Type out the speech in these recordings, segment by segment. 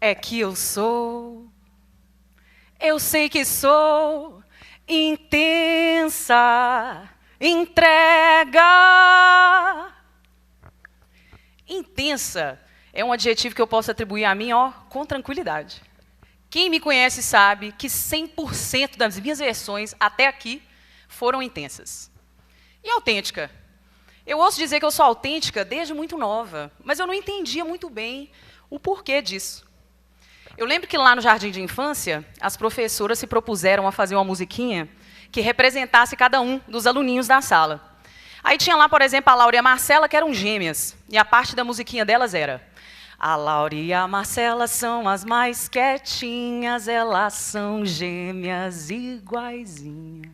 é que eu sei que sou intensa, entrega. Intensa é um adjetivo que eu posso atribuir a mim, com tranquilidade. Quem me conhece sabe que 100% das minhas versões até aqui foram intensas. E autêntica? Eu ouço dizer que eu sou autêntica desde muito nova, mas eu não entendia muito bem o porquê disso. Eu lembro que lá no jardim de infância, as professoras se propuseram a fazer uma musiquinha que representasse cada um dos aluninhos da sala. Aí tinha lá, por exemplo, a Laura e a Marcela, que eram gêmeas, e a parte da musiquinha delas era: a Laura e a Marcela são as mais quietinhas, elas são gêmeas iguaizinhas.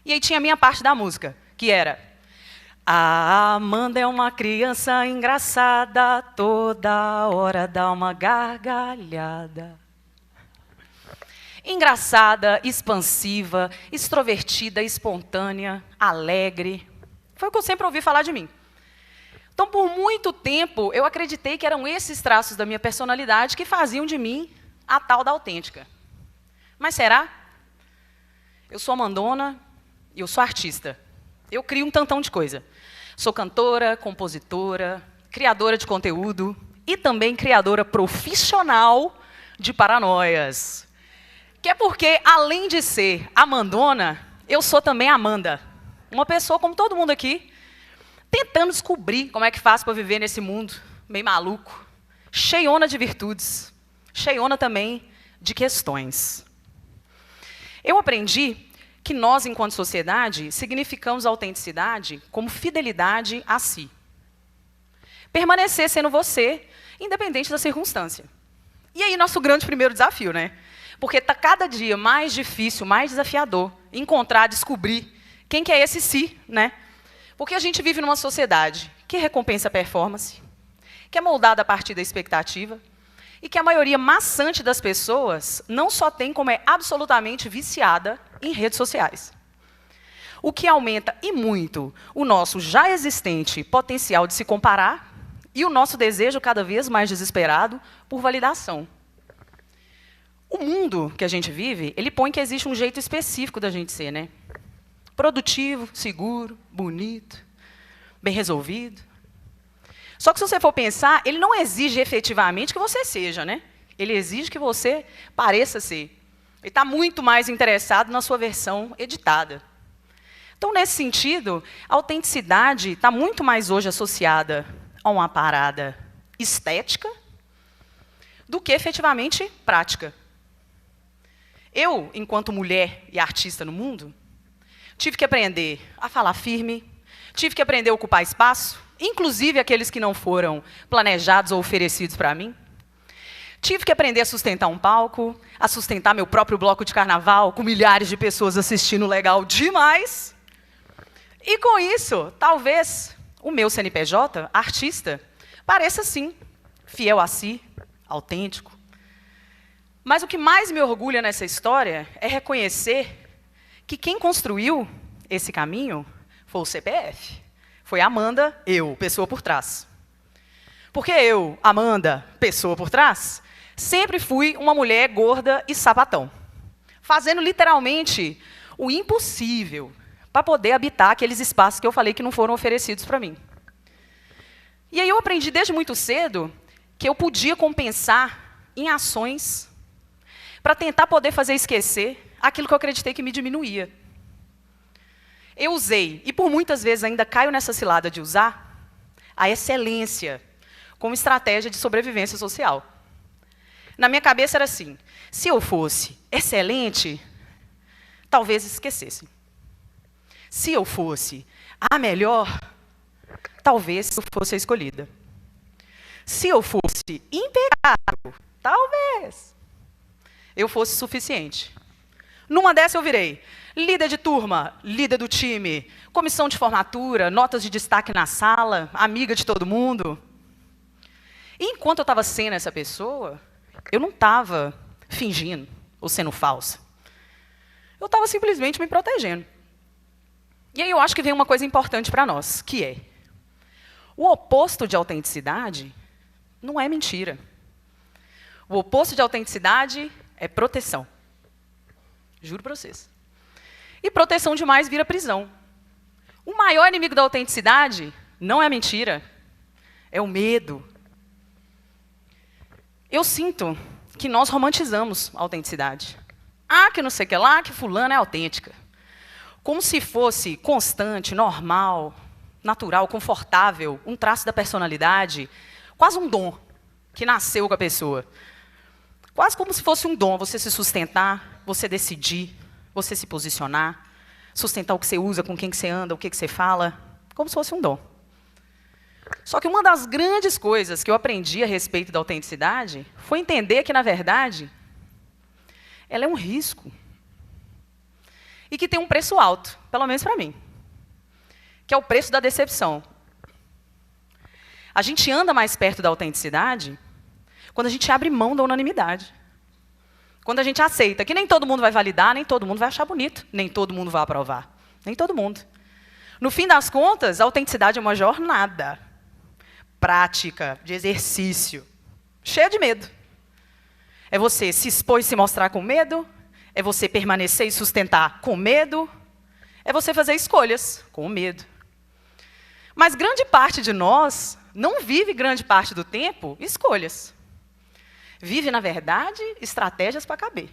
E aí tinha a minha parte da música, que era: a Amanda é uma criança engraçada, toda hora dá uma gargalhada. Engraçada, expansiva, extrovertida, espontânea, alegre. Foi o que eu sempre ouvi falar de mim. Então, por muito tempo, eu acreditei que eram esses traços da minha personalidade que faziam de mim a tal da autêntica. Mas será? Eu sou Amandona e eu sou artista. Eu crio um tantão de coisa. Sou cantora, compositora, criadora de conteúdo e também criadora profissional de paranoias. Que é porque, além de ser Amandona, eu sou também Amanda. Uma pessoa como todo mundo aqui, tentando descobrir como é que faz para viver nesse mundo meio maluco, cheiona de virtudes, cheiona também de questões. Eu aprendi que nós, enquanto sociedade, significamos autenticidade como fidelidade a si. Permanecer sendo você, independente da circunstância. E aí, nosso grande primeiro desafio, né? Porque está cada dia mais difícil, mais desafiador, encontrar, descobrir quem que é esse si, né? Porque a gente vive numa sociedade que recompensa a performance, que é moldada a partir da expectativa, e que a maioria maçante das pessoas não só tem, como é absolutamente viciada em redes sociais. O que aumenta, e muito, o nosso já existente potencial de se comparar e o nosso desejo cada vez mais desesperado por validação. O mundo que a gente vive, ele põe que existe um jeito específico da gente ser, né? Produtivo, seguro, bonito, bem resolvido. Só que se você for pensar, ele não exige efetivamente que você seja, né? Ele exige que você pareça ser. Ele está muito mais interessado na sua versão editada. Então, nesse sentido, a autenticidade está muito mais hoje associada a uma parada estética do que efetivamente prática. Eu, enquanto mulher e artista no mundo, tive que aprender a falar firme, tive que aprender a ocupar espaço, inclusive aqueles que não foram planejados ou oferecidos para mim. Tive que aprender a sustentar um palco, a sustentar meu próprio bloco de carnaval, com milhares de pessoas assistindo, legal demais. E com isso, talvez o meu CNPJ, artista, pareça sim, fiel a si, autêntico. Mas o que mais me orgulha nessa história é reconhecer que quem construiu esse caminho foi o CPF. Foi a Amanda, eu, pessoa por trás. Porque eu, Amanda, pessoa por trás, sempre fui uma mulher gorda e sapatão, fazendo literalmente o impossível para poder habitar aqueles espaços que eu falei que não foram oferecidos para mim. E aí eu aprendi desde muito cedo que eu podia compensar em ações para tentar poder fazer esquecer aquilo que eu acreditei que me diminuía. Eu usei, e por muitas vezes ainda caio nessa cilada de usar, a excelência como estratégia de sobrevivência social. Na minha cabeça era assim: se eu fosse excelente, talvez esquecesse. Se eu fosse a melhor, talvez eu fosse a escolhida. Se eu fosse impecável, talvez eu fosse suficiente. Numa dessa eu virei líder de turma, líder do time, comissão de formatura, notas de destaque na sala, amiga de todo mundo. E enquanto eu estava sendo essa pessoa, eu não estava fingindo ou sendo falsa. Eu estava simplesmente me protegendo. E aí eu acho que vem uma coisa importante para nós, que é: o oposto de autenticidade não é mentira. O oposto de autenticidade é proteção. Juro para vocês. E proteção demais vira prisão. O maior inimigo da autenticidade não é a mentira, é o medo. Eu sinto que nós romantizamos a autenticidade. Ah, que não sei o que lá, que fulana é autêntica. Como se fosse constante, normal, natural, confortável, um traço da personalidade, quase um dom que nasceu com a pessoa. Quase como se fosse um dom, você se sustentar, você decidir, você se posicionar, sustentar o que você usa, com quem que você anda, o que você fala, como se fosse um dom. Só que uma das grandes coisas que eu aprendi a respeito da autenticidade foi entender que, na verdade, ela é um risco. E que tem um preço alto, pelo menos para mim, que é o preço da decepção. A gente anda mais perto da autenticidade quando a gente abre mão da unanimidade. Quando a gente aceita que nem todo mundo vai validar, nem todo mundo vai achar bonito, nem todo mundo vai aprovar. Nem todo mundo. No fim das contas, a autenticidade é uma jornada prática, de exercício, cheia de medo. É você se expor e se mostrar com medo, é você permanecer e sustentar com medo, é você fazer escolhas com medo. Mas grande parte de nós não vive grande parte do tempo escolhas. Vive, na verdade, estratégias para caber.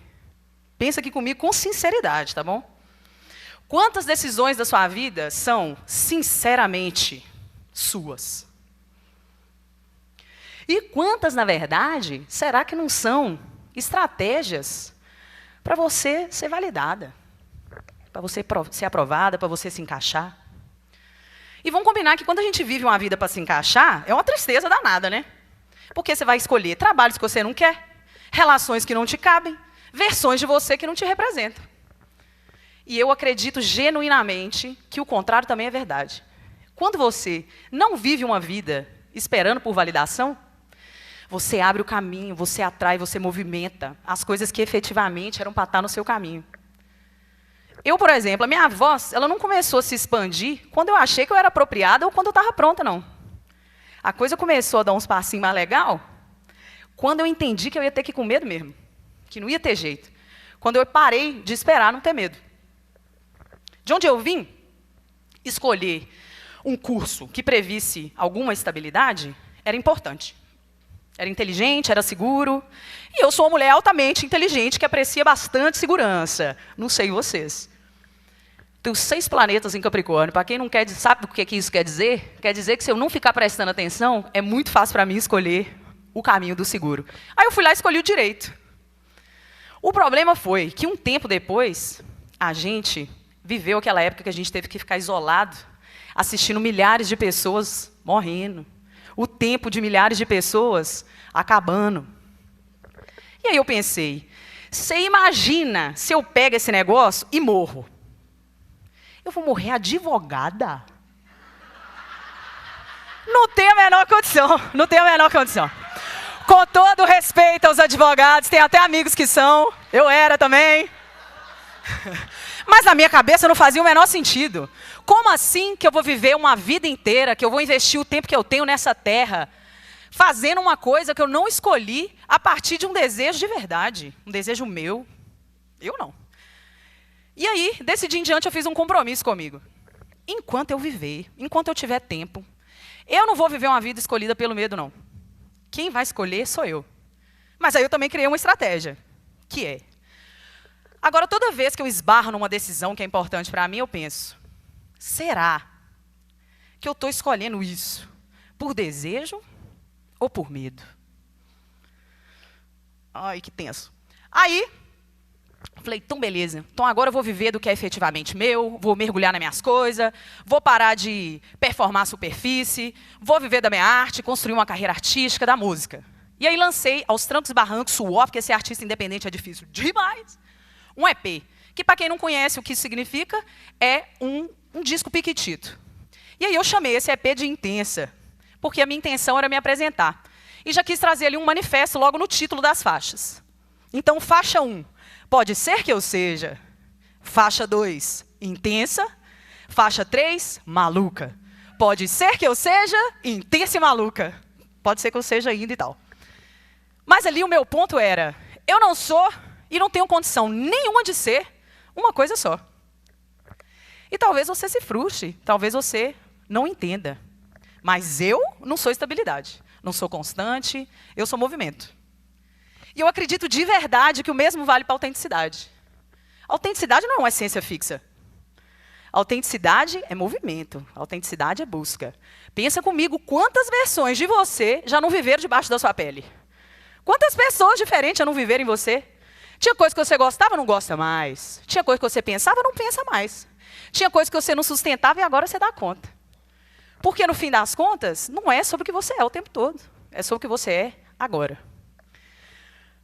Pensa aqui comigo com sinceridade, tá bom? Quantas decisões da sua vida são, sinceramente, suas? E quantas, na verdade, será que não são estratégias para você ser validada? Para você ser aprovada, para você se encaixar? E vamos combinar que quando a gente vive uma vida para se encaixar, é uma tristeza danada, né? Porque você vai escolher trabalhos que você não quer, relações que não te cabem, versões de você que não te representam. E eu acredito genuinamente que o contrário também é verdade. Quando você não vive uma vida esperando por validação, você abre o caminho, você atrai, você movimenta as coisas que efetivamente eram para estar no seu caminho. Eu, por exemplo, a minha voz, ela não começou a se expandir quando eu achei que eu era apropriada ou quando eu estava pronta, não. A coisa começou a dar uns passinhos mais legal quando eu entendi que eu ia ter que ir com medo mesmo, que não ia ter jeito. Quando eu parei de esperar não ter medo. De onde eu vim, escolher um curso que previsse alguma estabilidade era importante. Era inteligente, era seguro. E eu sou uma mulher altamente inteligente que aprecia bastante segurança. Não sei vocês. Tenho 6 planetas em Capricórnio. Para quem não sabe o que isso quer dizer que se eu não ficar prestando atenção, é muito fácil para mim escolher o caminho do seguro. Aí eu fui lá e escolhi o direito. O problema foi que um tempo depois, a gente viveu aquela época que a gente teve que ficar isolado, assistindo milhares de pessoas morrendo. O tempo de milhares de pessoas acabando. E aí eu pensei, você imagina se eu pego esse negócio e morro? Eu vou morrer advogada? Não tem a menor condição, não tem a menor condição. Com todo respeito aos advogados, tem até amigos que são, eu era também. Mas na minha cabeça não fazia o menor sentido. Como assim que eu vou viver uma vida inteira, que eu vou investir o tempo que eu tenho nessa terra, fazendo uma coisa que eu não escolhi a partir de um desejo de verdade, um desejo meu? Eu não. E aí, desse dia em diante, eu fiz um compromisso comigo. Enquanto eu viver, enquanto eu tiver tempo, eu não vou viver uma vida escolhida pelo medo, não. Quem vai escolher sou eu. Mas aí eu também criei uma estratégia, que é... Agora, toda vez que eu esbarro numa decisão que é importante para mim, eu penso, será que eu estou escolhendo isso por desejo ou por medo? Ai, que tenso. Aí, falei, então beleza. Então agora eu vou viver do que é efetivamente meu, vou mergulhar nas minhas coisas, vou parar de performar a superfície, vou viver da minha arte, construir uma carreira artística da música. E aí lancei aos trancos e barrancos, suor, porque ser artista independente é difícil demais, um EP, que para quem não conhece o que isso significa, é um disco piquitito. E aí eu chamei esse EP de Intensa, porque a minha intenção era me apresentar. E já quis trazer ali um manifesto logo no título das faixas. Então, faixa 1, pode ser que eu seja. Faixa 2, intensa. Faixa 3, maluca. Pode ser que eu seja intensa e maluca. Pode ser que eu seja ainda e tal. Mas ali o meu ponto era, eu não sou e não tenho condição nenhuma de ser uma coisa só. E talvez você se frustre, talvez você não entenda. Mas eu não sou estabilidade, não sou constante, eu sou movimento. E eu acredito de verdade que o mesmo vale para a autenticidade. A autenticidade não é uma essência fixa. A autenticidade é movimento, a autenticidade é busca. Pensa comigo, quantas versões de você já não viveram debaixo da sua pele? Quantas pessoas diferentes já não viveram em você? Tinha coisa que você gostava, não gosta mais. Tinha coisa que você pensava, não pensa mais. Tinha coisa que você não sustentava e agora você dá conta. Porque, no fim das contas, não é sobre o que você é o tempo todo. É sobre o que você é agora.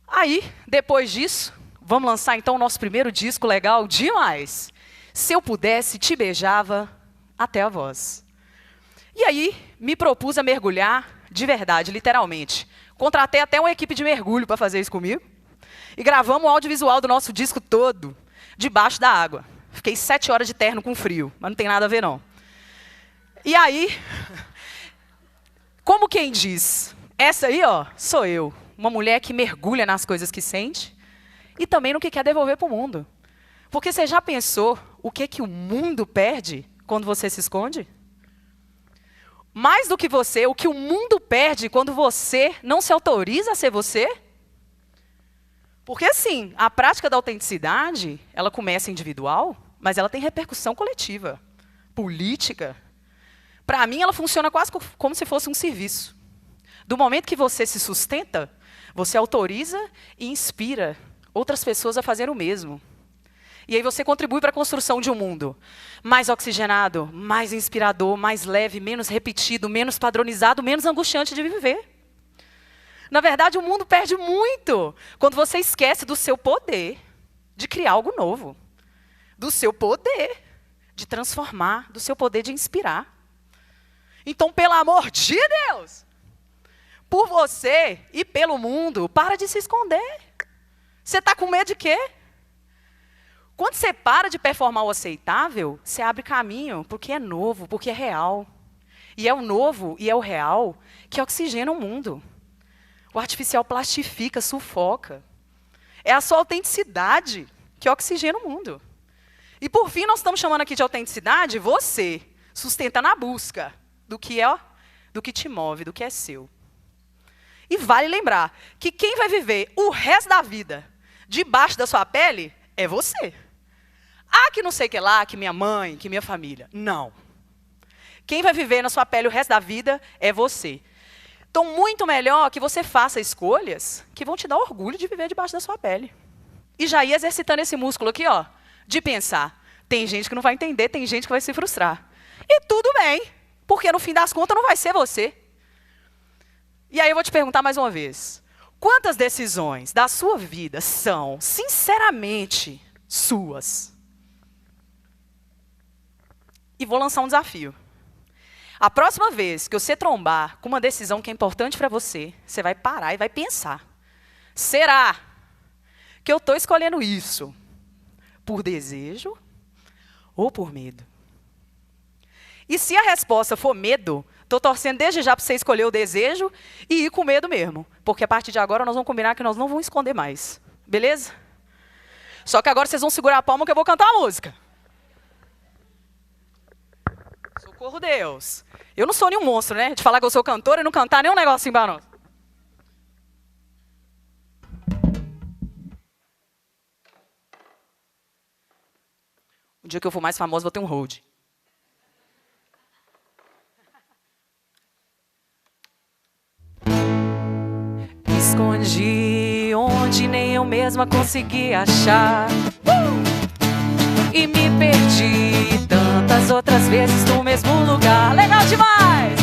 Aí, depois disso, vamos lançar então o nosso primeiro disco legal demais. Se eu pudesse, te beijava até a voz. E aí, me propus a mergulhar de verdade, literalmente. Contratei até uma equipe de mergulho para fazer isso comigo. E gravamos o audiovisual do nosso disco todo, debaixo da água. Fiquei 7 horas de terno com frio, mas não tem nada a ver, não. E aí, como quem diz, essa aí, ó, sou eu. Uma mulher que mergulha nas coisas que sente e também no que quer devolver para o mundo. Porque você já pensou o que o mundo perde quando você se esconde? Mais do que você, o que o mundo perde quando você não se autoriza a ser você? Porque, assim, a prática da autenticidade, ela começa individual, mas ela tem repercussão coletiva, política. Para mim, ela funciona quase como se fosse um serviço. Do momento que você se sustenta, você autoriza e inspira outras pessoas a fazer o mesmo. E aí você contribui para a construção de um mundo mais oxigenado, mais inspirador, mais leve, menos repetido, menos padronizado, menos angustiante de viver. Na verdade, o mundo perde muito quando você esquece do seu poder de criar algo novo, do seu poder de transformar, do seu poder de inspirar. Então, pelo amor de Deus, por você e pelo mundo, para de se esconder. Você está com medo de quê? Quando você para de performar o aceitável, você abre caminho porque é novo, porque é real. E é o novo e é o real que oxigena o mundo. O artificial plastifica, sufoca. É a sua autenticidade que oxigena o mundo. E por fim, nós estamos chamando aqui de autenticidade você, sustenta na busca do que te move, do que é seu. E vale lembrar que quem vai viver o resto da vida debaixo da sua pele é você. Ah, que não sei o que lá, que minha mãe, que minha família. Não. Quem vai viver na sua pele o resto da vida é você. Então, muito melhor que você faça escolhas que vão te dar orgulho de viver debaixo da sua pele. E já ir exercitando esse músculo aqui, ó, de pensar. Tem gente que não vai entender, tem gente que vai se frustrar. E tudo bem, porque no fim das contas não vai ser você. E aí eu vou te perguntar mais uma vez. Quantas decisões da sua vida são, sinceramente, suas? E vou lançar um desafio. A próxima vez que você trombar com uma decisão que é importante para você, você vai parar e vai pensar. Será que eu estou escolhendo isso por desejo ou por medo? E se a resposta for medo, estou torcendo desde já para você escolher o desejo e ir com medo mesmo. Porque a partir de agora nós vamos combinar que nós não vamos esconder mais. Beleza? Só que agora vocês vão segurar a palma que eu vou cantar a música. Socorro, Deus. Eu não sou nenhum monstro, né? De falar que eu sou cantora e não cantar nenhum negocinho para nós. O dia que eu for mais famoso, vou ter um hold. Me escondi onde nem eu mesma consegui achar. E me perdi tantas outras vezes no mesmo lugar. Legal demais!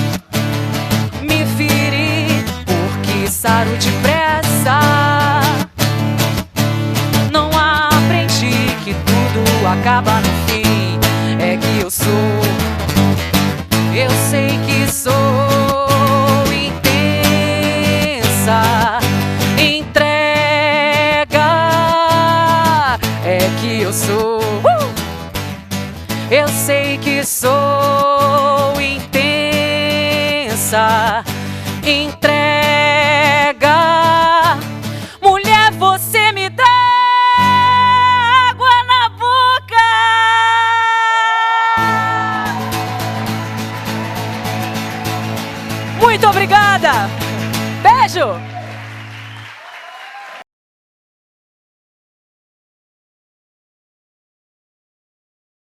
Me feri porque saro depressa. Não aprendi que tudo acaba no fim. É que eu sei que sou intensa. Entrega. É que eu sou. Eu sei que sou intensa. Entrega. beijo!